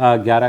11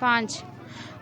5।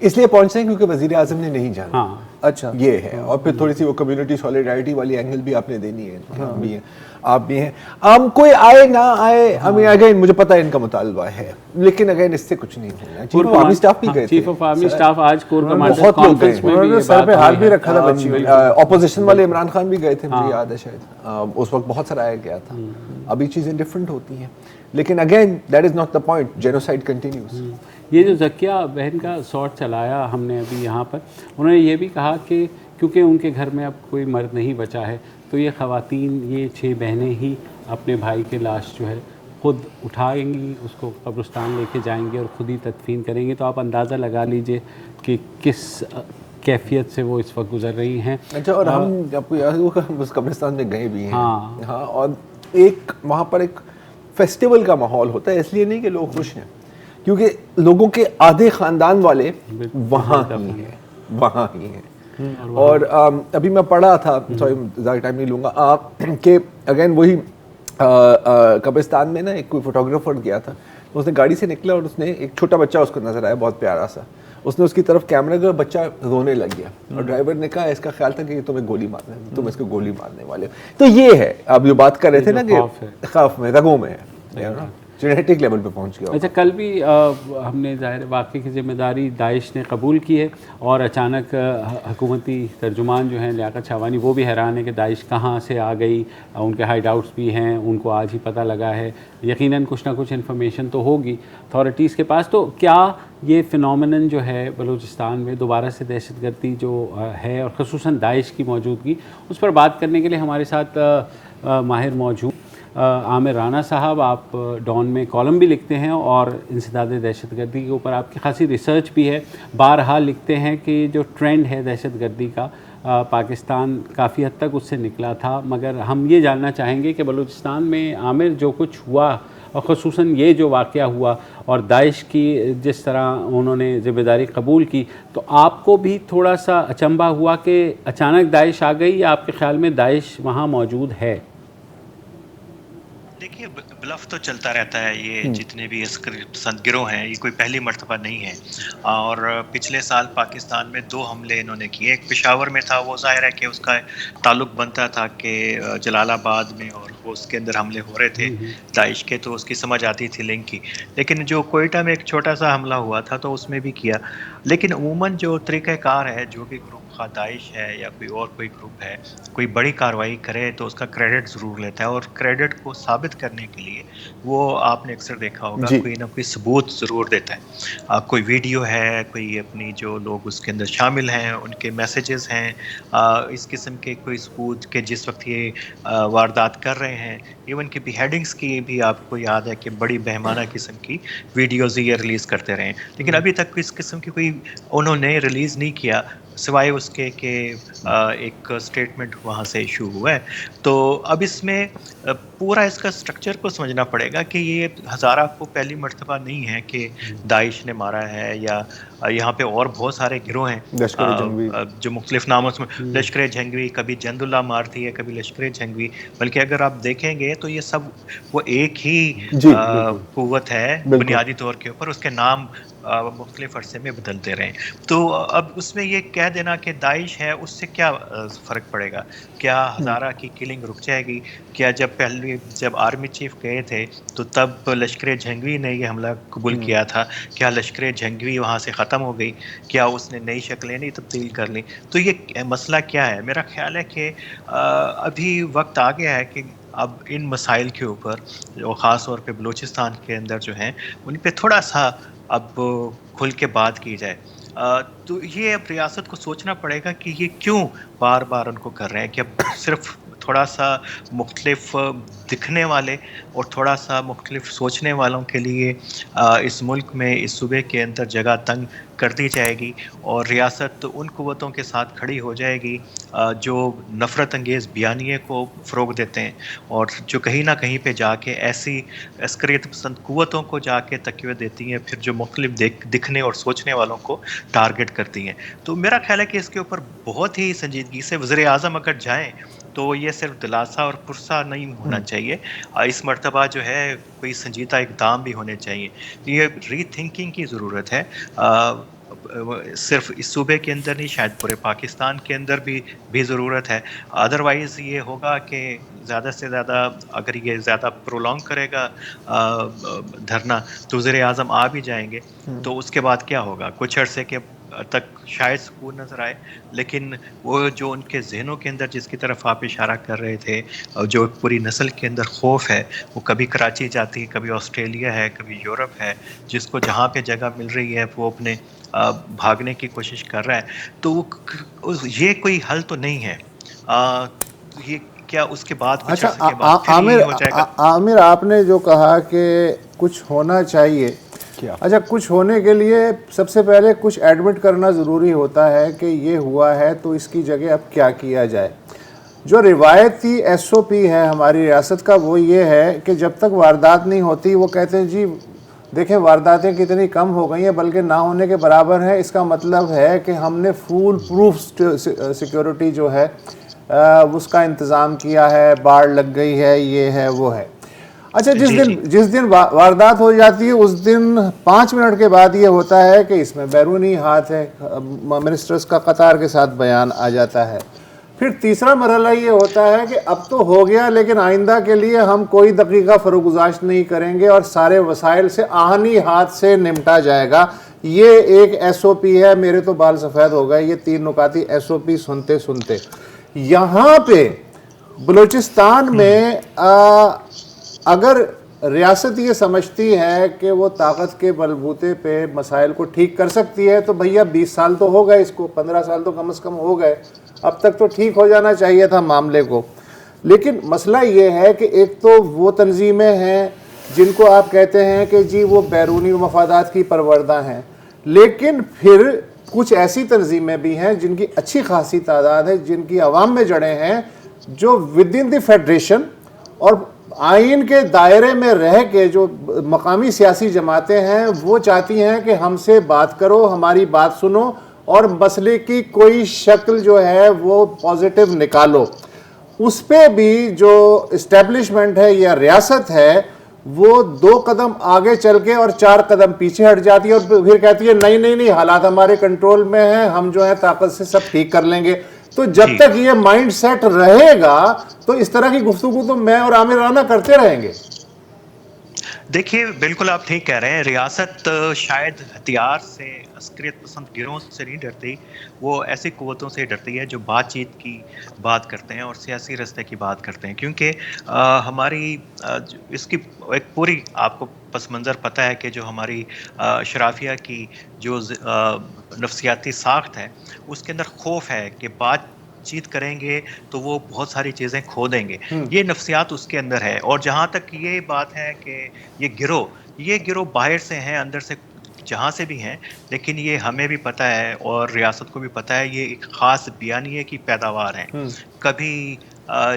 اس لیے پہنچتے ہیں کیونکہ وزیر اعظم نے نہیں جانا. ہاں اچھا یہ ہے. اور پھر تھوڑی سی وہ کمیونٹی سولیڈریٹی والی اینگل بھی آپ نے دینی ہے. بھی ہے آپ بھی ہیں. کوئی آئے نہ آئے, اگین مجھے پتا ہے ان کا مطالبہ ہے, لیکن اگین اس سے کچھ نہیں ہونا. چیف آف آرمی اسٹاف بھی گئے تھے, چیف آف آرمی اسٹاف آج کور کمانڈر بہت لوگ کانفرنس میں بھی سر پہ ہاتھ بھی رکھا تھا بچی. اپوزیشن والے عمران خان بھی گئے تھے, مجھے یاد ہے شاید اس وقت بہت سرایا گیا تھا. ابھی چیزیں ڈفرینٹ ہوتی ہیں, لیکن again that is not the point. Genocide continues. یہ جو ذکیہ بہن کا سارٹ چلایا ہم نے ابھی یہاں پر, انہوں نے یہ بھی کہا کہ کیونکہ ان کے گھر میں اب کوئی مرد نہیں بچا ہے تو یہ خواتین, یہ 6 بہنیں ہی اپنے بھائی کے لاش جو ہے خود اٹھائیں گی, اس کو قبرستان لے کے جائیں گے اور خود ہی تدفین کریں گے. تو آپ اندازہ لگا لیجئے کہ کس کیفیت سے وہ اس وقت گزر رہی ہیں. اچھا, اور ہم آپ کو یاد ہوگا ہم اس قبرستان میں گئے بھی ہیں. ہاں, اور ایک وہاں پر ایک فیسٹیول کا ماحول ہوتا ہے, اس لیے نہیں کہ لوگ خوش ہیں, کیونکہ لوگوں کے آدھے خاندان والے وہاں ہی ہیں. اور ابھی میں پڑھا تھا, سوری زیادہ ٹائم نہیں لوں گا, کہ اگین وہی قبرستان میں نا ایک کوئی فوٹوگرافر گیا تھا, اس نے گاڑی سے نکلا اور اس نے ایک چھوٹا بچہ اس کو نظر آیا, بہت پیارا سا. اس نے اس کی طرف کیمرہ کیا, بچہ رونے لگ گیا, اور ڈرائیور نے کہا, اس کا خیال تھا کہ تمہیں گولی مارنا ہے, تم اس کو گولی مارنے والے ہو. تو یہ ہے آپ جو بات کر رہے تھے نا کہ خوف میں, رگوں میں ہے, جینیٹک لیول پہ پہنچ گیا. اچھا, کل بھی ہم نے ظاہر واقعے کی ذمہ داری داعش نے قبول کی ہے, اور اچانک حکومتی ترجمان جو ہیں لیاقت شاہوانی, وہ بھی حیران ہے کہ داعش کہاں سے آ گئی. ان کے ہائیڈ آؤٹس بھی ہیں, ان کو آج ہی پتہ لگا ہے. یقیناً کچھ نہ کچھ انفارمیشن تو ہوگی اتھارٹیز کے پاس. تو کیا یہ فنومنن جو ہے بلوچستان میں دوبارہ سے دہشت گردی جو ہے, اور خصوصاً داعش کی موجودگی, اس پر بات کرنے کے لیے ہمارے ساتھ ماہر موجود عامر رانا صاحب. آپ ڈان میں کالم بھی لکھتے ہیں اور انسداد دہشت گردی کے اوپر آپ کی خاصی ریسرچ بھی ہے. بہرحال لکھتے ہیں کہ جو ٹرینڈ ہے دہشت گردی کا, پاکستان کافی حد تک اس سے نکلا تھا, مگر ہم یہ جاننا چاہیں گے کہ بلوچستان میں عامر جو کچھ ہوا, اور خصوصاً یہ جو واقعہ ہوا, اور داعش کی جس طرح انہوں نے ذمہ داری قبول کی, تو آپ کو بھی تھوڑا سا اچنبھا ہوا کہ اچانک داعش آ گئی, یا آپ کے خیال میں داعش وہاں موجود ہے؟ دیکھیے, بلف تو چلتا رہتا ہے. یہ جتنے بھی عسکری پسند گروہ ہیں, یہ کوئی پہلی مرتبہ نہیں ہے. اور پچھلے سال پاکستان میں 2 حملے انہوں نے کیے. ایک پشاور میں تھا, وہ ظاہر ہے کہ اس کا تعلق بنتا تھا کہ جلال آباد میں, اور اس کے اندر حملے ہو رہے تھے داعش کے, تو اس کی سمجھ آتی تھی لنک کی. لیکن جو کوئٹہ میں ایک چھوٹا سا حملہ ہوا تھا, تو اس میں بھی کیا. لیکن عموماً جو طریقہ کار ہے, جو بھی گروپ خواہ داعش ہے یا کوئی گروپ ہے, کوئی بڑی کارروائی کرے تو اس کا کریڈٹ ضرور لیتا ہے, اور کریڈٹ کو ثابت کرنے کے لیے وہ آپ نے اکثر دیکھا ہوگا کوئی نہ کوئی ثبوت ضرور دیتا ہے. کوئی ویڈیو ہے, کوئی اپنی جو لوگ اس کے اندر شامل ہیں ان کے میسیجز ہیں, اس قسم کے کوئی ثبوت کہ جس وقت یہ واردات کر رہے ہیں. ایون کہ ہیڈنگز کی بھی آپ کو یاد ہے کہ بڑی بہمانہ قسم کی ویڈیوز یہ ریلیز کرتے رہے, لیکن ابھی تک اس قسم کی کوئی انہوں نے ریلیز نہیں کیا, سوائے اس کے کہ ایک اسٹیٹمنٹ وہاں سے ایشو ہوا ہے. تو اب اس میں پورا اس کا سٹرکچر کو سمجھنا پڑے گا کہ یہ ہزارہ کو پہلی مرتبہ نہیں ہے کہ داعش نے مارا ہے, یا یہاں پہ اور بہت سارے گروہ ہیں جو مختلف ناموں سے, لشکر جھنگوی, کبھی جند اللہ مارتی ہے, کبھی لشکر جھنگوی. بلکہ اگر آپ دیکھیں گے تو یہ سب وہ ایک ہی قوت ہے بنیادی طور کے اوپر, اس کے نام مختلف عرصے میں بدلتے رہیں. تو اب اس میں یہ کہہ دینا کہ داعش ہے, اس سے کیا فرق پڑے گا؟ کیا ہزارہ کی کلنگ رک جائے گی؟ کیا جب آرمی چیف گئے تھے تو تب لشکر جھنگوی نے یہ حملہ قبول کیا تھا, کیا لشکر جھنگوی وہاں سے ختم ہو گئی؟ کیا اس نے نئی شکلیں نہیں تبدیل کر لیں؟ تو یہ مسئلہ کیا ہے؟ میرا خیال ہے کہ ابھی وقت آ گیا ہے کہ اب ان مسائل کے اوپر, جو خاص طور پہ بلوچستان کے اندر جو ہیں, ان پہ تھوڑا سا اب کھل کے بات کی جائے. تو یہ اب ریاست کو سوچنا پڑے گا کہ یہ کیوں بار بار ان کو کر رہے ہیں, کہ اب صرف تھوڑا سا مختلف دکھنے والے اور تھوڑا سا مختلف سوچنے والوں کے لیے اس ملک میں, اس صوبے کے اندر جگہ تنگ کر دی جائے گی, اور ریاست ان قوتوں کے ساتھ کھڑی ہو جائے گی جو نفرت انگیز بیانیے کو فروغ دیتے ہیں, اور جو کہیں نہ کہیں پہ جا کے ایسی عسکریت پسند قوتوں کو جا کے تقویت دیتی ہیں, پھر جو مختلف دکھنے اور سوچنے والوں کو ٹارگٹ کرتی ہیں. تو میرا خیال ہے کہ اس کے اوپر بہت ہی سنجیدگی سے وزیر اعظم اگر جائیں تو یہ صرف دلاسا اور پرسا نہیں ہونا چاہیے, اس مرتبہ جو ہے کوئی سنجیدہ اقدام بھی ہونے چاہیے. یہ ری تھنکنگ کی ضرورت ہے. صرف اس صوبے کے اندر نہیں, شاید پورے پاکستان کے اندر بھی ضرورت ہے. ادروائز یہ ہوگا کہ زیادہ سے زیادہ اگر یہ زیادہ پرولونگ کرے گا دھرنا تو وزیر اعظم آ بھی جائیں گے, تو اس کے بعد کیا ہوگا؟ کچھ عرصے کے تک شاید سکون نظر آئے, لیکن وہ جو ان کے ذہنوں کے اندر جس کی طرف آپ اشارہ کر رہے تھے, جو پوری نسل کے اندر خوف ہے, وہ کبھی کراچی جاتی ہے, کبھی آسٹریلیا ہے, کبھی یورپ ہے, جس کو جہاں پہ جگہ مل رہی ہے وہ اپنے بھاگنے کی کوشش کر رہا ہے. تو یہ کوئی حل تو نہیں ہے. یہ کیا اس کے بعد کچھ عرصے کے بعد پھر یہ ہو جائے گا؟ عامر, آپ نے جو کہا کہ کچھ ہونا چاہیے, اچھا کچھ ہونے کے لیے سب سے پہلے کچھ ایڈمٹ کرنا ضروری ہوتا ہے کہ یہ ہوا ہے تو اس کی جگہ اب کیا کیا جائے. جو روایتی ایس او پی ہے ہماری ریاست کا وہ یہ ہے کہ جب تک واردات نہیں ہوتی وہ کہتے ہیں جی دیکھیں وارداتیں کتنی کم ہو گئی ہیں بلکہ نہ ہونے کے برابر ہیں, اس کا مطلب ہے کہ ہم نے فول پروف سیکیورٹی جو ہے اس کا انتظام کیا ہے, باڑ لگ گئی ہے, یہ ہے وہ ہے. اچھا جس دن واردات ہو جاتی ہے اس دن 5 منٹ کے بعد یہ ہوتا ہے کہ اس میں بیرونی ہاتھ ہے, منسٹرز کا قطار کے ساتھ بیان آ جاتا ہے. پھر تیسرا مرحلہ یہ ہوتا ہے کہ اب تو ہو گیا لیکن آئندہ کے لیے ہم کوئی دقیقہ فروگزاشت نہیں کریں گے اور سارے وسائل سے آہنی ہاتھ سے نمٹا جائے گا. یہ ایک ایس او پی ہے. میرے تو بال سفید ہو گئے یہ 3 نکاتی ایس او پی سنتے سنتے. یہاں پہ بلوچستان میں اگر ریاست یہ سمجھتی ہے کہ وہ طاقت کے بلبوتے پہ مسائل کو ٹھیک کر سکتی ہے تو بھیا 20 سال تو ہو گئے, اس کو 15 سال تو کم از کم ہو گئے, اب تک تو ٹھیک ہو جانا چاہیے تھا معاملے کو. لیکن مسئلہ یہ ہے کہ ایک تو وہ تنظیمیں ہیں جن کو آپ کہتے ہیں کہ جی وہ بیرونی مفادات کی پروردہ ہیں, لیکن پھر کچھ ایسی تنظیمیں بھی ہیں جن کی اچھی خاصی تعداد ہے, جن کی عوام میں جڑیں ہیں, جو ود ان دی فیڈریشن اور آئین کے دائرے میں رہ کے جو مقامی سیاسی جماعتیں ہیں وہ چاہتی ہیں کہ ہم سے بات کرو, ہماری بات سنو اور مسئلے کی کوئی شکل جو ہے وہ پازیٹیو نکالو. اس پہ بھی جو اسٹیبلشمنٹ ہے یا ریاست ہے وہ 2 قدم آگے چل کے اور 4 قدم پیچھے ہٹ جاتی ہے اور پھر کہتی ہے نہیں حالات ہمارے کنٹرول میں ہیں, ہم جو ہے طاقت سے سب ٹھیک کر لیں گے. تو جب تک یہ مائنڈ سیٹ رہے گا تو اس طرح کی گفتگو تو میں اور عامر رانا کرتے رہیں گے. دیکھیے بالکل آپ ٹھیک کہہ رہے ہیں. ریاست شاید ہتھیار سے, عسکریت پسند گروہوں سے نہیں ڈرتی, وہ ایسی قوتوں سے ڈرتی ہے جو بات چیت کی بات کرتے ہیں اور سیاسی رستے کی بات کرتے ہیں. کیونکہ ہماری اس کی ایک پوری آپ کو پس منظر پتہ ہے کہ جو ہماری شرافیہ کی جو نفسیاتی ساخت ہے اس کے اندر خوف ہے کہ بات چیت کریں گے تو وہ بہت ساری چیزیں کھو دیں گے. یہ نفسیات اس کے اندر ہے. اور جہاں تک یہ بات ہے کہ یہ گروہ باہر سے ہیں, اندر سے جہاں سے بھی ہیں, لیکن یہ ہمیں بھی پتہ ہے اور ریاست کو بھی پتہ ہے یہ ایک خاص بیانیے کی پیداوار ہیں. کبھی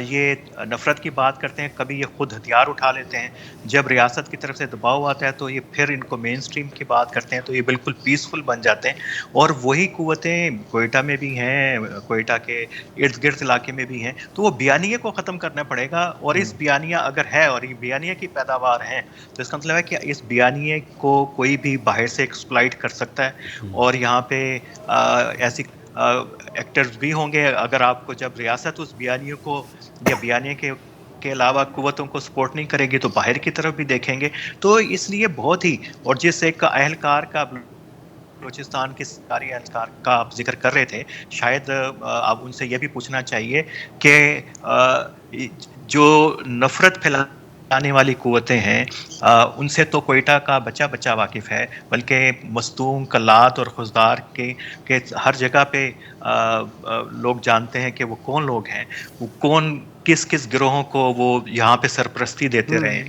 یہ نفرت کی بات کرتے ہیں, کبھی یہ خود ہتھیار اٹھا لیتے ہیں. جب ریاست کی طرف سے دباؤ آتا ہے تو یہ پھر ان کو مین سٹریم کی بات کرتے ہیں تو یہ بالکل پیسفل بن جاتے ہیں. اور وہی قوتیں کوئٹہ میں بھی ہیں, کوئٹہ کے ارد گرد علاقے میں بھی ہیں. تو وہ بیانیے کو ختم کرنا پڑے گا. اور اس بیانیہ اگر ہے اور یہ بیانیے کی پیداوار ہیں تو اس کا مطلب ہے کہ اس بیانیے کو کوئی بھی باہر سے ایکسپلائٹ کر سکتا ہے. اور یہاں پہ ایسی ایکٹرز بھی ہوں گے. اگر آپ کو جب ریاست اس بیانیے کو یا بیانیے کے علاوہ قوتوں کو سپورٹ نہیں کرے گی تو باہر کی طرف بھی دیکھیں گے. تو اس لیے بہت ہی, اور جس ایک اہلکار کا بلوچستان کے سرکاری اہلکار کا آپ ذکر کر رہے تھے, شاید آپ ان سے یہ بھی پوچھنا چاہیے کہ جو نفرت پھیلانے والی قوتیں ہیں ان سے تو کوئٹہ کا بچہ واقف ہے, بلکہ مستونگ, کلات اور خزدار کے ہر جگہ پہ لوگ جانتے ہیں کہ وہ کون لوگ ہیں, وہ کون کس گروہوں کو وہ یہاں پہ سرپرستی دیتے رہے.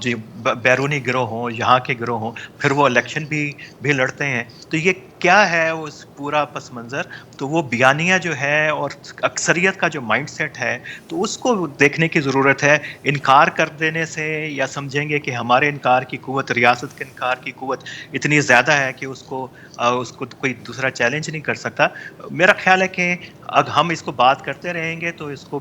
جو بیرونی گروہ ہوں, یہاں کے گروہ ہوں, پھر وہ الیکشن بھی لڑتے ہیں. تو یہ کیا ہے اس پورا پس منظر؟ تو وہ بیانیہ جو ہے اور اکثریت کا جو مائنڈ سیٹ ہے تو اس کو دیکھنے کی ضرورت ہے. انکار کر دینے سے یا سمجھیں گے کہ ہمارے انکار کی قوت, ریاست کے انکار کی قوت اتنی زیادہ ہے کہ اس کو کوئی دوسرا چیلنج نہیں کر سکتا. میرا خیال ہے کہ اگر ہم اس کو بات کرتے رہیں گے تو اس کو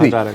3।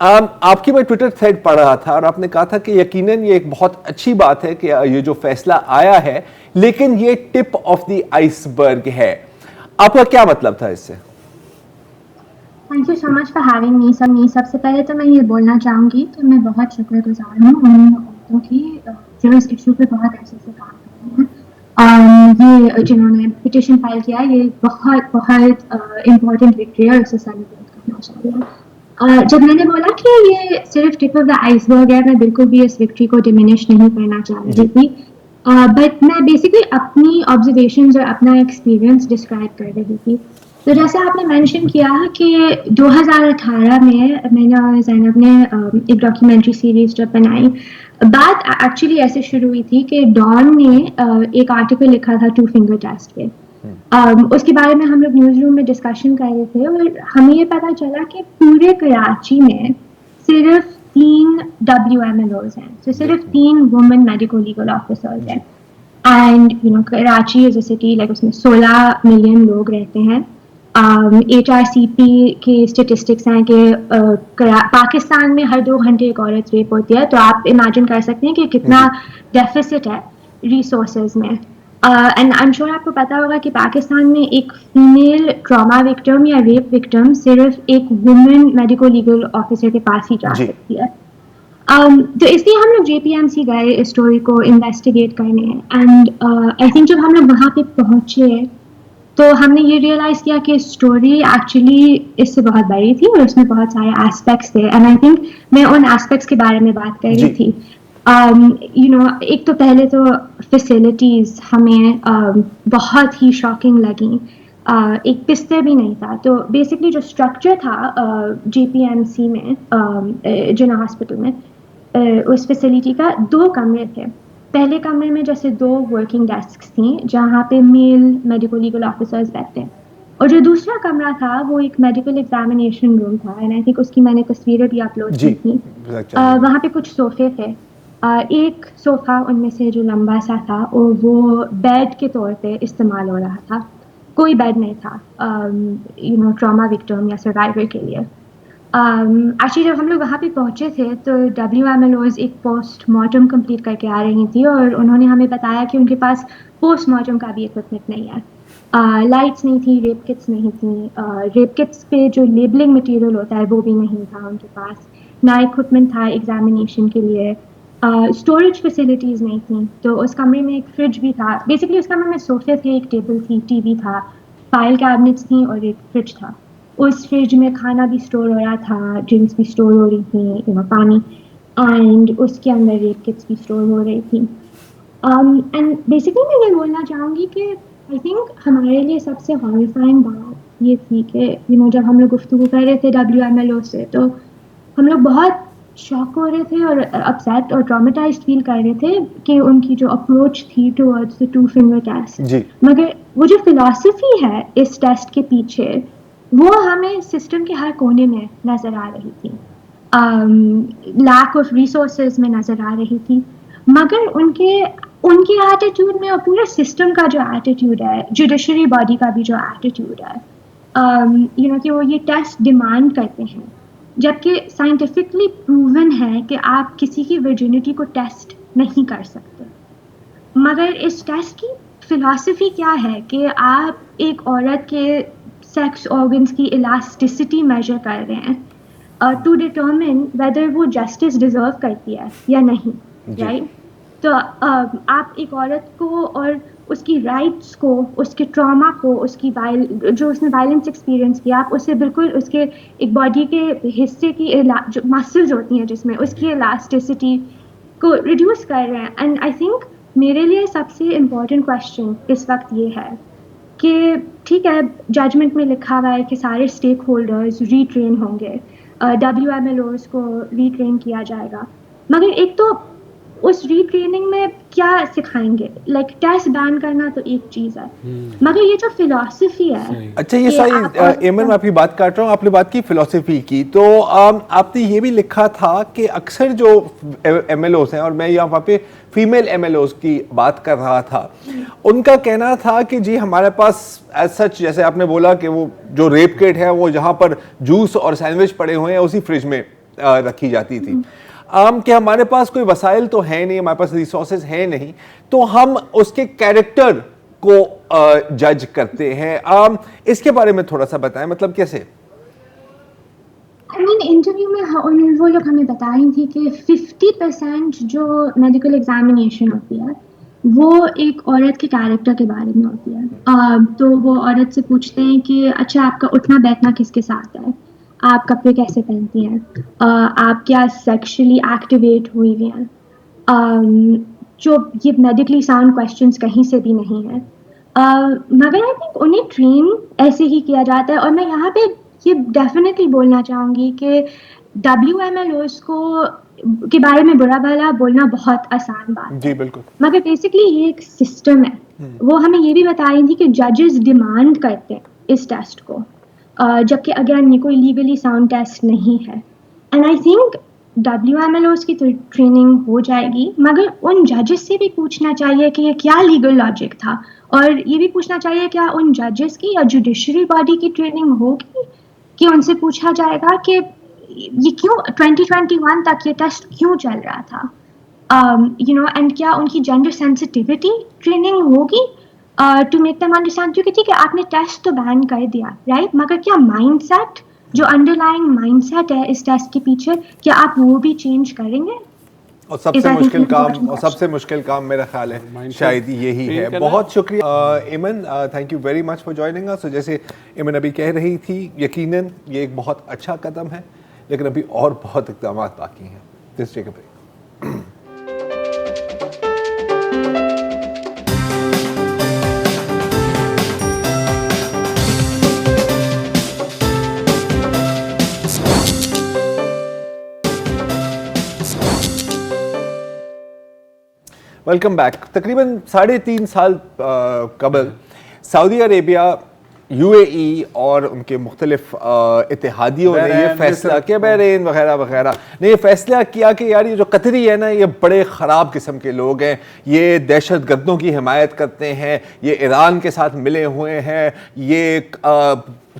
آپ کی میں ٹویٹر تھریڈ پڑھ رہا تھا اور آپ نے کہا تھا کہ یقیناً یہ ایک بہت اچھی بات ہے کہ یہ جو فیصلہ آیا ہے لیکن یہ ٹپ آف دی آئس برگ ہے. آپ کا کیا مطلب تھا اس سے؟ Thank you so much for having me. سب سے پہلے تو میں یہ بولنا چاہوں گی کہ میں بہت شکر گزار ہوں ان عورتوں کی جو اس ایشو پہ بہت اچھے سے کام کر رہی ہیں. یہ جنہوں نے پٹیشن فائل کیا یہ بہت بہت امپورٹنٹ وکٹری ہے اور اسے سیلیبریٹ کرنا چاہیے. جب میں نے بولا کہ یہ صرف ٹپ آف دا آئس برگ ہے میں بالکل بھی اس وکٹری کو ڈیمینش نہیں کرنا چاہ رہی تھی. بٹ میں بیسکلی اپنی آبزرویشنز اور اپنا ایکسپیرئنس ڈسکرائب کر رہی تھی. تو جیسے آپ نے مینشن کیا کہ 2018 میں نے اور زینب نے ایک ڈاکیومنٹری سیریز جب بنائی. بات ایکچولی ایسے شروع ہوئی تھی کہ ڈان نے ایک آرٹیکل لکھا تھا 2 فنگر ٹیسٹ پہ. اس کے بارے میں ہم لوگ نیوز روم میں ڈسکشن کر رہے تھے اور ہمیں یہ پتا چلا کہ پورے کراچی میں صرف 3 WMLOs ہیں. تو صرف 3 وومن میڈیکو لیگل آفیسرز ہیں. And Karachi is a city like اس میں 16 ملین لوگ رہتے ہیں. HRCP کے اسٹیٹسٹکس ہیں کہ پاکستان میں ہر 2 گھنٹے ایک عورت ریپ ہوتی ہے. تو آپ امیجن کر سکتے ہیں کہ کتنا ڈیفیسٹ ہے ریسورسز میں. اینڈ آئی ایم شیور آپ کو پتا ہوگا کہ پاکستان میں ایک فیمیل ٹراما وکٹم یا ریپ وکٹم صرف ایک وومن میڈیکو لیگل آفیسر کے پاس ہی جا سکتی ہے. تو اس لیے ہم لوگ JPMC گئے اس اسٹوری کو انویسٹیگیٹ کرنے. اینڈ آئی تھنک جب ہم لوگ وہاں پہ پہنچے تو ہم نے یہ ریئلائز کیا کہ اسٹوری ایکچولی اس سے بہت بڑی تھی اور اس میں بہت سارے ایسپیکٹس تھے. اینڈ آئی تھنک میں ان ایسپیکٹس کے بارے میں بات کر رہی تھی. ایک تو پہلے تو فیسلٹیز ہمیں بہت ہی شاکنگ لگیں. ایک بستر بھی نہیں تھا. تو بیسکلی جو اسٹرکچر تھا JPMC میں جنا ہاسپٹل میں اس فیسلٹی کا 2 کمرے تھے. پہلے کمرے میں جیسے 2 ورکنگ ڈیسکس تھیں جہاں پہ میل میڈیکو لیگل آفیسرز بیٹھتے ہیں اور جو دوسرا کمرہ تھا وہ ایک میڈیکل ایگزامینیشن روم تھا. اینڈ آئی تھنک اس کی میں نے تصویریں بھی اپلوڈ کی تھیں. وہاں پہ کچھ صوفے تھے. ایک صوفہ ان میں سے جو لمبا سا تھا اور وہ بیڈ کے طور پہ استعمال ہو رہا تھا. کوئی بیڈ نہیں تھا ٹراما وکٹم یا سروائیور کے لیے. ایکچولی جب ہم لوگ وہاں پہ پہنچے تھے تو WMLOs ایک پوسٹ مارٹم کمپلیٹ کر کے آ رہی تھیں اور انہوں نے ہمیں بتایا کہ ان کے پاس پوسٹ مارٹم کا بھی اکوپمنٹ نہیں ہے. لائٹس نہیں تھیں, ریپ کٹس نہیں تھیں. ریپ کٹس پہ جو لیبلنگ مٹیریل ہوتا ہے وہ بھی نہیں تھا ان کے پاس. نہ اکوپمنٹ تھا ایگزامینیشن کے لیے. اسٹوریج فیسلٹیز نہیں تھیں. تو اس کمرے میں ایک فریج بھی تھا. بیسکلی اس کمرے میں صوفے تھے, ایک ٹیبل تھی, TV تھا, فائل کیبنٹس تھیں اور ایک فریج تھا. اس فریج میں کھانا بھی اسٹور ہو رہا تھا, ڈرنکس بھی اسٹور ہو رہی تھیں, پانی. اینڈ اس کے اندر ریپ کٹس بھی اسٹور ہو رہی تھیں. اینڈ بیسکلی میں یہ بولنا چاہوں گی کہ آئی تھنک ہمارے لیے سب سے ہاریفائنگ بات یہ تھی کہ جب ہم لوگ گفتگو کر رہے تھے WMLO سے تو ہم لوگ بہت شاک ہو رہے تھے اور اپسیٹ اور ٹرامیٹائزڈ فیل کر رہے تھے کہ ان کی جو اپروچ تھی ٹورڈز دی 2 فنگر ٹیسٹ. مگر وہ جو فلاسفی ہے اس ٹیسٹ کے پیچھے وہ ہمیں سسٹم کے ہر کونے میں نظر آ رہی تھی. لیک آف ریسورسز میں نظر آ رہی تھی. مگر ان کے ایٹیٹیوڈ میں اور پورے سسٹم کا جو ایٹیٹیوڈ ہے, جوڈیشری باڈی کا بھی جو ایٹیٹیوڈ ہے کہ وہ یہ ٹیسٹ ڈیمانڈ کرتے ہیں جبکہ سائنٹیفکلی پروون ہے کہ آپ کسی کی ورجنٹی کو ٹیسٹ نہیں کر سکتے. مگر اس ٹیسٹ کی فلاسفی کیا ہے کہ آپ ایک عورت کے سیکس آرگنس کی الاسٹسٹی میجر کر رہے ہیں ٹو ڈیٹرمن ویدر وہ جسٹس ڈیزرو کرتی ہے یا نہیں. رائٹ. تو آپ ایک عورت کو اور اس کی رائٹس کو, اس کے ٹراما کو, اس کی جو اس نے وائلنس ایکسپیرئنس کیا, آپ اسے بالکل اس کے ایک باڈی کے حصے کی جو مسلز ہوتی ہیں جس میں اس کی الاسٹسٹی کو ریڈیوس کر رہے ہیں. اینڈ آئی تھنک میرے لیے سب سے امپورٹنٹ کویشچن اس وقت یہ ہے کہ ٹھیک ہے ججمنٹ میں لکھا ہوا ہے کہ سارے اسٹیک ہولڈرز ری ٹرین ہوں گے, WMLOs کو ری ٹرین کیا جائے گا. مگر ایک تو اس ری ٹریننگ میں کیا سکھائیں گے؟ لائک ٹیسٹ بین کرنا تو ایک چیز ہے مگر یہ جو فلاسفی ہے. اچھا یہ صحیح ایمن میں آپ کی بات کاٹ رہا ہوں. آپ نے بات کی فلاسفی کی تو آپ نے یہ بھی لکھا تھا کہ اکثر جو MLOs ہیں, اور میں یہاں پہ فیمیل MLOs کی بات کر رہا تھا, ان کا کہنا تھا کہ جی ہمارے پاس ایز سچ جیسے آپ نے بولا کہ وہ جو ریپ کٹ ہے وہ جہاں پر جوس اور سینڈوچ پڑے ہوئے ہیں اسی فریج میں رکھی جاتی تھی کہ ہمارے پاس کوئی وسائل تو ہے نہیں, ہمارے پاس ریسورسز ہیں نہیں, تو ہم اس کے کیریکٹر کو جج کرتے ہیں. اس کے بارے میں تھوڑا سا بتائیں, مطلب کیسے؟ انٹرویو میں وہ لوگ ہمیں بتا رہی تھی کہ 50% جو میڈیکل ایگزامینیشن ہوتی ہے وہ ایک عورت کے کیریکٹر کے بارے میں ہوتی ہے. تو وہ عورت سے پوچھتے ہیں کہ اچھا آپ کا اٹھنا بیٹھنا کس کے ساتھ ہے, آپ کپڑے کیسے پہنتی ہیں, آپ کیا سیکشلی ایکٹیویٹ ہوئی ہوئی ہیں, جو یہ میڈیکلی ساؤنڈ کویشچنس کہیں سے بھی نہیں ہے. مگر آئی تھنک انہیں ٹرین ایسے ہی کیا جاتا ہے. اور میں یہاں پہ یہ ڈیفینیٹلی بولنا چاہوں گی کہ WMLOs کے بارے میں برا بھلا بولنا بہت آسان بات ہے, جی بالکل, مگر بیسکلی یہ ایک سسٹم ہے. وہ ہمیں یہ بھی بتا رہی تھی کہ ججز ڈیمانڈ کرتے ہیں اس ٹیسٹ کو, جبکہ اگین یہ کوئی لیگلی ساؤنڈ ٹیسٹ نہیں ہے. اینڈ آئی تھنک WMLOs کی ٹریننگ ہو جائے گی, مگر ان ججز سے بھی پوچھنا چاہیے کہ یہ کیا لیگل لاجک تھا, اور یہ بھی پوچھنا چاہیے کیا ان ججز کی یا جوڈیشری باڈی کی ٹریننگ ہوگی, کہ ان سے پوچھا جائے گا کہ یہ کیوں 2021 تک یہ ٹیسٹ کیوں چل رہا تھا, اینڈ کیا ان کی جینڈر سینسٹیوٹی ٹریننگ ہوگی ٹو میک دیم انڈرسٹینڈ. کیونکہ ٹھیک ہے آپ نے ٹیسٹ تو بین کر دیا رائٹ, مگر کیا مائنڈ سیٹ جو انڈر لائنگ مائنڈ سیٹ ہے اس ٹیسٹ کے پیچھے, کیا آپ وہ بھی چینج کریں گے؟ اور سب سے مشکل کام میرا خیال ہے شاید یہی ہے. بہت شکریہ Aiman, thank you very much for joining us. جیسے ایمن ابھی کہہ رہی تھی, یقیناً یہ ایک بہت اچھا قدم ہے, لیکن ابھی اور بہت اقدامات باقی ہیں. Let's take a break. Welcome back. تقریباً 3.5 سال قبل سعودی عربیہ, UAE اور ان کے مختلف اتحادیوں نے یہ فیصلہ کیا, بحرین وغیرہ وغیرہ نے یہ فیصلہ کیا کہ یار یہ جو قطری ہے نا, یہ بڑے خراب قسم کے لوگ ہیں, یہ دہشت گردوں کی حمایت کرتے ہیں, یہ ایران کے ساتھ ملے ہوئے ہیں, یہ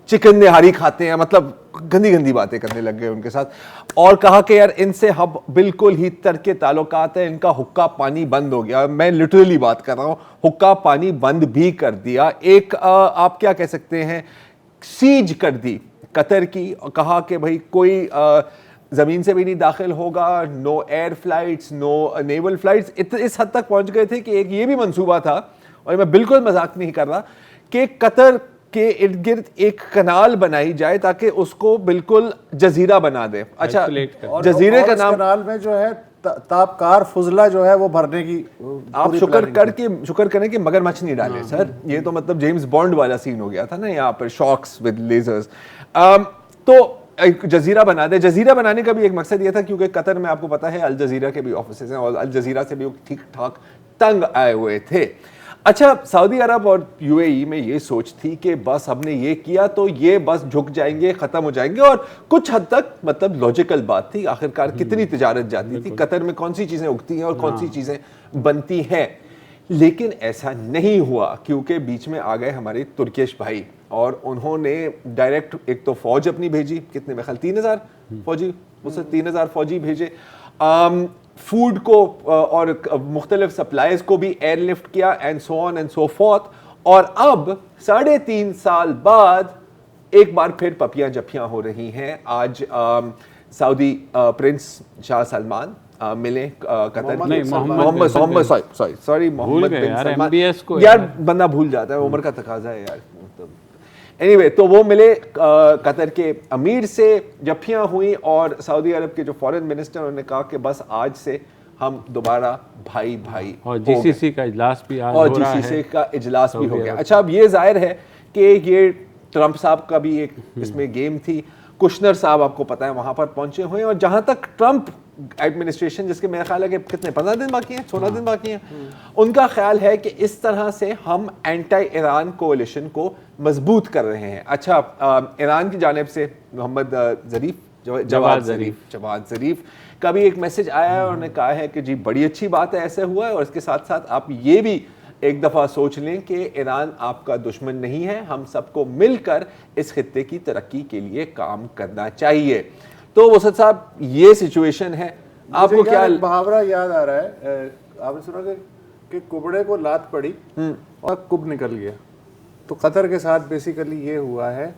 چکن نہاری کھاتے ہیں, مطلب گندی گندی باتیں کرنے لگ گئے ان کے ساتھ. اور کہا کہ یار ان سے اب بالکل ہی ترک تعلقات ہیں, ان کا حقہ پانی بند ہو گیا. میں لٹرلی بات کر رہا ہوں, حقہ پانی بند بھی کر دیا. ایک آپ کیا کہہ سکتے ہیں, سیج کر دی قطر کی, کہا کہ بھائی کوئی زمین سے بھی نہیں داخل ہوگا, نو ایئر فلائٹس, نو نیول فلائٹس. اس حد تک پہنچ گئے تھے کہ ایک یہ بھی منصوبہ تھا, اور میں بالکل مذاق نہیں کر رہا, کہ قطر کے ارد گرد ایک کنال بنائی جائے تاکہ اس کو بالکل جزیرہ بنا دے. اچھا, جزیرے کا نام کنال میں جو ہے تابکار فضلہ جو ہے وہ بھرنے کی آپ شکر کریں کہ مگرمچھ نہیں ڈالے سر. یہ تو مطلب جیمز بانڈ والا سین ہو گیا تھا نا یہاں پر, شاکس ود لیزرز. تو ایک جزیرہ بنا دے. جزیرہ بنانے کا بھی ایک مقصد یہ تھا کیونکہ قطر میں آپ کو پتا ہے الجزیرہ کے بھی آفیسز ہیں, اور الجزیرہ سے بھی ٹھیک ٹھاک تنگ آئے ہوئے تھے. اچھا, سعودی عرب اور UAE میں یہ سوچ تھی کہ بس ہم نے یہ کیا تو یہ بس جھک جائیں گے, ختم ہو جائیں گے, اور کچھ حد تک مطلب لاجیکل بات تھی. آخرکار کتنی تجارت جاتی تھی, قطر میں کون سی چیزیں اگتی ہیں اور کون سی چیزیں بنتی ہیں. لیکن ایسا نہیں ہوا, کیونکہ بیچ میں آ گئے ہمارے ترکیش بھائی, اور انہوں نے ڈائریکٹ ایک تو فوج اپنی بھیجی, کتنے میں خیال 3,000 فوجی, اس سے 3,000 فوجی بھیجے, فوڈ کو اور مختلف سپلائز کو بھی ایئر لفٹ کیا, and so on and so forth. اور اب 3.5 سال بعد ایک بار پھر پپیاں جپیاں ہو رہی ہیں. آج سعودی پرنس شاہ سلمان ملے قطر کے, محمد بن سلمان, یار بندہ بھول جاتا ہے, عمر کا تقاضا ہے یار. اینی وے, تو وہ ملے قطر کے امیر سے, جپیاں ہوئیں, اور سعودی عرب کے جو فارن منسٹر انہوں نے کہا کہ بس آج سے ہم دوبارہ بھائی بھائی, اور GCC کا اجلاس بھی آج ہو رہا ہے, GCC کا اجلاس بھی ہو گیا. اچھا, اب یہ ظاہر ہے کہ یہ ٹرمپ صاحب کا بھی ایک اس میں گیم تھی. کشنر صاحب آپ کو پتا ہے وہاں پر پہنچے ہوئے ہیں, اور جہاں تک ٹرمپ ایڈمنسٹریشن, جس کے میرا خیال ہے کہ کتنے 15 دن باقی ہیں, 16 دن باقی ہیں, ان کا خیال ہے کہ اس طرح سے ہم اینٹی ایران کولیشن کو مضبوط کر رہے ہیں. اچھا, ایران کی جانب سے محمد جواد ظریف کا بھی ایک میسج آیا ہے, اور انہوں نے کہا ہے کہ جی بڑی اچھی بات ہے ایسے ہوا ہے, اور اس کے ساتھ ساتھ آپ یہ بھی ایک دفعہ سوچ لیں کہ ایران آپ کا دشمن نہیں ہے, ہم سب کو مل کر اس خطے کی ترقی کے لیے کام کرنا چاہیے. تو وسط صاحب یہ سچویشن ہے, آپ کو کیا محاورہ یاد آ رہا ہے, آپ نے سنا کہ کبڑے کو لات پڑی اور کب نکل گیا. تو قطر کے ساتھ بیسیکلی یہ ہوا ہے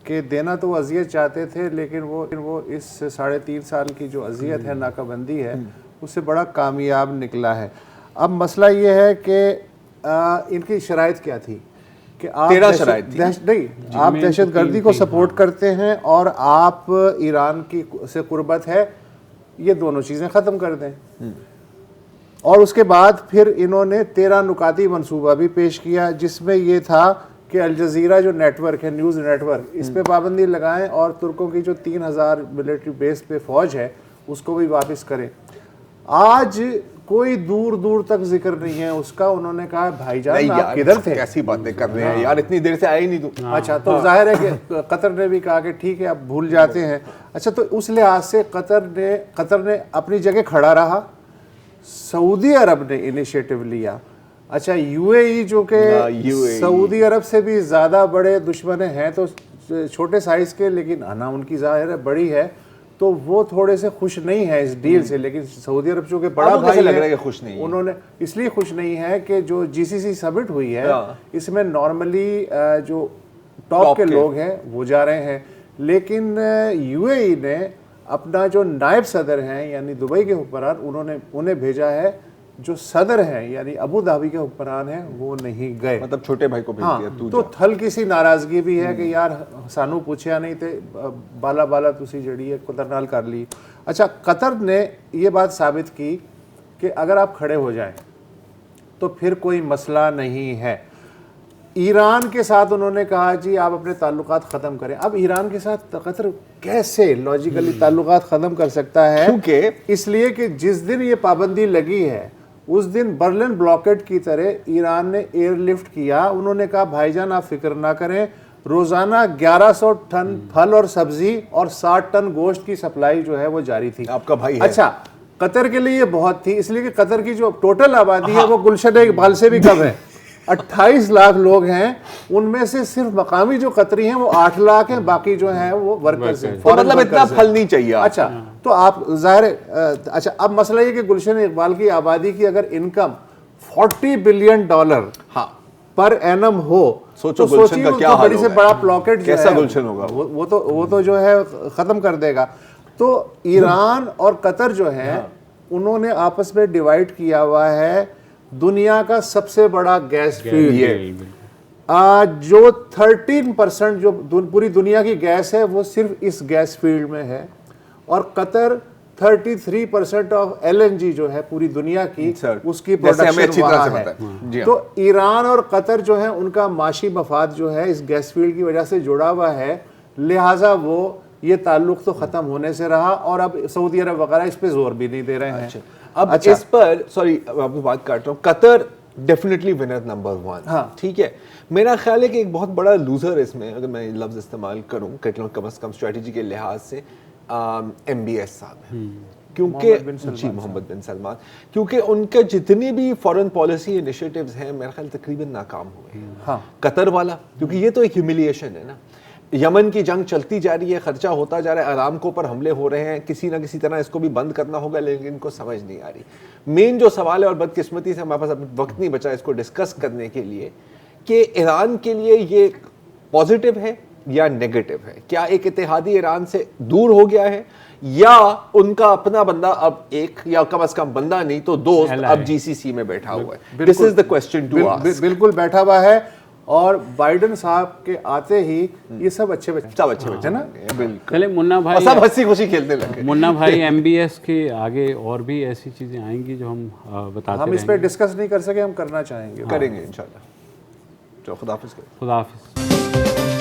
کہ دینا تو وہ اذیت چاہتے تھے, لیکن وہ اس 3.5 سال کی جو اذیت ہے, ناکہ بندی ہے, اس سے بڑا کامیاب نکلا ہے. اب مسئلہ یہ ہے کہ ان کی شرائط کیا تھی کہ آپ آپ دہشت گردی کو سپورٹ کرتے ہیں اور آپ ایران کی سے قربت ہے, یہ دونوں چیزیں ختم کر دیں. اور اس کے بعد پھر انہوں نے 13 نکاتی منصوبہ بھی پیش کیا, جس میں یہ تھا کہ الجزیرہ جو نیٹ ورک ہے, نیوز نیٹ ورک, اس پہ پابندی لگائیں اور ترکوں کی جو 3000 ملٹری بیس پہ فوج ہے اس کو بھی واپس کریں. آج کوئی دور دور تک ذکر نہیں ہے اس کا. انہوں نے کہا بھائی جان آپ کدھر تھے, کیسی باتیں کر رہے ہیں یار, اتنی دیر سے آئے ہی نہیں تو. اچھا, تو ظاہر ہے کہ قطر نے بھی کہا کہ ٹھیک ہے اب بھول جاتے ہیں. اچھا, تو اس لحاظ سے قطر نے اپنی جگہ کھڑا رہا, سعودی عرب نے انیشیٹو لیا. اچھا, یو اے ای جو کہ سعودی عرب سے بھی زیادہ بڑے دشمن ہیں, تو چھوٹے سائز کے, لیکن آنا ان کی ظاہر ہے بڑی ہے, تو وہ تھوڑے سے خوش نہیں ہے اس ڈیل سے. لیکن سعودی عرب چونکہ بڑا بھائی لگ رہا ہے کہ خوش نہیں, انہوں نے اس لیے خوش نہیں ہے کہ جو جی سی سی سمٹ ہوئی ہے اس میں نارملی جو ٹاپ کے لوگ ہیں وہ جا رہے ہیں, لیکن یو اے ای نے اپنا جو نائب صدر ہیں یعنی دبئی کے حکمران, انہیں بھیجا ہے. جو صدر ہیں یعنی ابو ظہبی کے حکمران ہیں وہ نہیں گئے, مطلب چھوٹے بھائی کو بھیج دیا. تو ہلکی سی ناراضگی بھی ہے کہ یار سانو پوچھیا نہیں تے بالا تسی جڑی ہے قطر نال کر لی. اچھا, قطر نے یہ بات ثابت کی کہ اگر آپ کھڑے ہو جائیں تو پھر کوئی مسئلہ نہیں ہے. ایران کے ساتھ انہوں نے کہا جی آپ اپنے تعلقات ختم کریں. اب ایران کے ساتھ قطر کیسے لاجیکلی تعلقات ختم کر سکتا ہے؟ کیونکہ اس لیے کہ جس دن یہ پابندی لگی ہے اس دن برلن بلاکیڈ کی طرح ایران نے ایئر لفٹ کیا. انہوں نے کہا بھائی جان آپ فکر نہ کریں, روزانہ 1100 ٹن پھل اور سبزی اور 60 ٹن گوشت کی سپلائی جو ہے وہ جاری تھی. آپ کا بھائی ہے. اچھا, قطر کے لیے یہ بہت تھی, اس لیے کہ قطر کی جو ٹوٹل آبادی ہے وہ گلشن اقبال سے بھی کم ہے. 28 لاکھ لوگ ہیں, ان میں سے صرف مقامی جو قطری ہیں وہ 8 لاکھ ہیں, باقی جو ہیں وہ ورکرز ہیں. مطلب اتنا پھل نہیں چاہیے. اچھا, تو آپ ظاہر اچھا, اب مسئلہ یہ کہ گلشن اقبال کی آبادی کی اگر انکم $40 بلین پر اینم ہو, سوچو گلشن کا کیا حال ہوگا, بڑا پلاکٹ کیسا گلشن ہوگا, وہ تو جو ہے ختم کر دے گا. تو ایران اور قطر جو ہے انہوں نے آپس میں ڈیوائیڈ کیا ہوا ہے دنیا کا سب سے بڑا گیس فیلڈ. جو 13% جو پوری دنیا کی گیس ہے وہ صرف اس گیس فیلڈ میں ہے, اور قطر 33% آف LNG جو ہے پوری دنیا کی اس کی پروڈکشن وہاں ہے. تو ایران اور قطر جو ہے ان کا معاشی مفاد جو ہے اس گیس فیلڈ کی وجہ سے جڑا ہوا ہے, لہٰذا وہ یہ تعلق تو ختم ہونے سے رہا, اور اب سعودی عرب وغیرہ اس پہ زور بھی نہیں دے رہے ہیں. اب اس پر سوری آپ کو بات کاٹ رہا ہوں, قطر ڈیفینیٹلی ونر نمبر 1. ٹھیک ہے, میرا خیال ہے کہ ایک بہت بڑا لوزر اس میں, اگر میں لفظ استعمال کروں کم از کم اسٹریٹجی کے لحاظ سے, MBS صاحب ہیں, کیونکہ جی محمد بن سلمان, کیونکہ ان کے جتنی بھی فورن پالیسی انیشیٹیوز ہیں میرا خیال تقریباً ناکام ہوئے ہیں. قطر والا کیونکہ یہ تو ایک ہیوملیشن ہے نا, یمن کی جنگ چلتی جا رہی ہے, خرچہ ہوتا جا رہا ہے, ارامکو پر حملے ہو رہے ہیں, کسی نہ کسی طرح اس کو بھی بند کرنا ہوگا, لیکن ان کو سمجھ نہیں آ رہی. مین جو سوال ہے, اور بدقسمتی سے ہمارے پاس وقت نہیں بچا اس کو ڈسکس کرنے کے لیے, کہ ایران کے لیے یہ پازیٹیو ہے یا نیگیٹو ہے. کیا ایک اتحادی ایران سے دور ہو گیا ہے, یا ان کا اپنا بندہ اب ایک, یا کم از کم بندہ نہیں تو دوست اب GCC میں بیٹھا ہوا ہے. This is the question to ask. بالکل بیٹھا ہوا ہے, اور بائیڈن صاحب کے آتے ہی یہ سب اچھے بچے نا. چلے منا بھائی سب ہنسی خوشی کھیلنے لگے. منا بھائی MBS کے آگے اور بھی ایسی چیزیں آئیں گی جو ہم بتاتے ہم اس پہ ڈسکس نہیں کر سکے, ہم کرنا چاہیں گے, کریں گے انشاءاللہ. چلو خدا حافظ. خدا حافظ.